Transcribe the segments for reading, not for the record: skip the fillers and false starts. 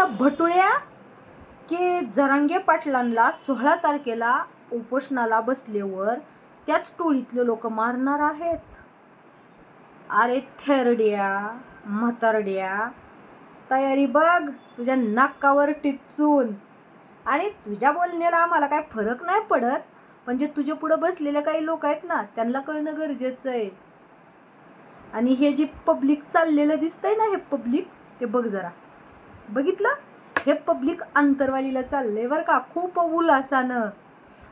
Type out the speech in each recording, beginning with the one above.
असा भटुळ्या की जरांगे पाटलांना 16 तारखेला उपोषणाला बसल्यावर त्याच टोळीतले लोक मारणार आहेत. अरे थेरड्या म्हातारड्या, तयारी बघ तुझ्या नाकावर टिचून. आणि तुझ्या बोलण्याला आम्हाला काय फरक नाही पडत, पण जे तुझ्या पुढे बसलेले काही लोक आहेत ना, त्यांना कळणं गरजेचं आहे. आणि हे जे पब्लिक चाललेलं दिसतंय ना, हे पब्लिक ते बघ जरा, बघितलं? हे पब्लिक आंतरवालीला चाललंय बरं का, खूप उल्हासानं.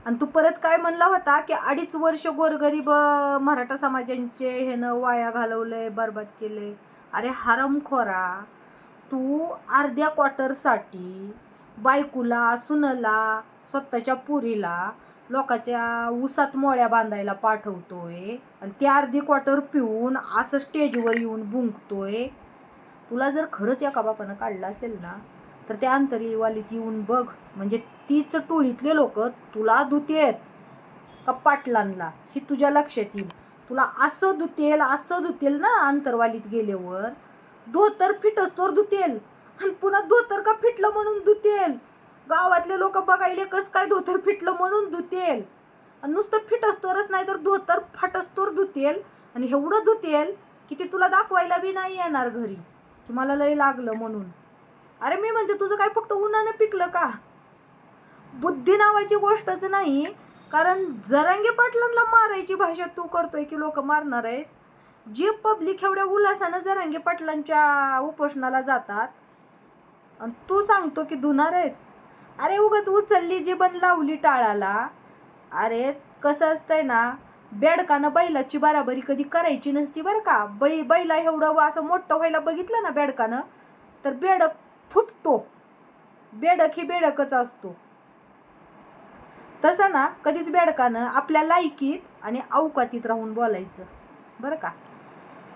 आणि तू परत काय म्हणला होता की 2.5 वर्ष गोरगरीब मराठा समाजांचे ह्यानं वाया घालवलंय, बरबाद केलंय. अरे हरामखोरा, तू अर्ध्या क्वार्टरसाठी बायकुला, सुनला, स्वतःच्या पुरीला लोकांच्या उसात मोळ्या बांधायला पाठवतोय आणि ते अर्धी क्वार्टर पिऊन असं स्टेजवर येऊन बुंकतोय. तुला जर खरंच एका बापानं काढलं असेल ना, तर त्या अंतरीवालीत येऊन बघ, म्हणजे तीच टोळीतले लोक तुला धुतेत का पाटलांना हे तुझ्या लक्षात येईल. तुला असं धुतेल ना अंतरवालीत गेल्यावर, धोतर फिटस्तोर धुतेल आणि पुन्हा धोतर का फिटलं म्हणून धुतेल. गावातले लोक बघायले कस काय धोतर फिटलं म्हणून धुतेल. आणि नुसतं फिटस्तोरच नाही तर धोतर फाटस्तोर धुतेल. आणि एवढं धुतेल की ते तुला दाखवायला बी नाही येणार घरी की मला लय लागलं म्हणून. अरे मी म्हणते तुझं काय फक्त उन्हानं पिकलं का? बुद्धी नावाची गोष्टच नाही. कारण जरांगे पाटलांना मारायची भाषा तू करतोय की लोक मारणार आहेत. जे पब्लिक एवढ्या उल्हासानं जरांगे पाटलांच्या उपोषणाला जातात आणि तू सांगतो की धुणार आहेत. अरे उगाच उचलली जी बन लावली टाळाला. अरे कसं असतंय ना, बेडकानं बैलाची बराबरी कधी करायची नसती बरं का. बैला एवढं असं मोठं व्हायला बघितलं ना बेडकानं, तर बेडक फुटतो. बेडक ही बेडकच असतो. तसं ना कधीच बेडकानं आपल्या लायकीत आणि अवकातीत राहून बोलायचं बरं का.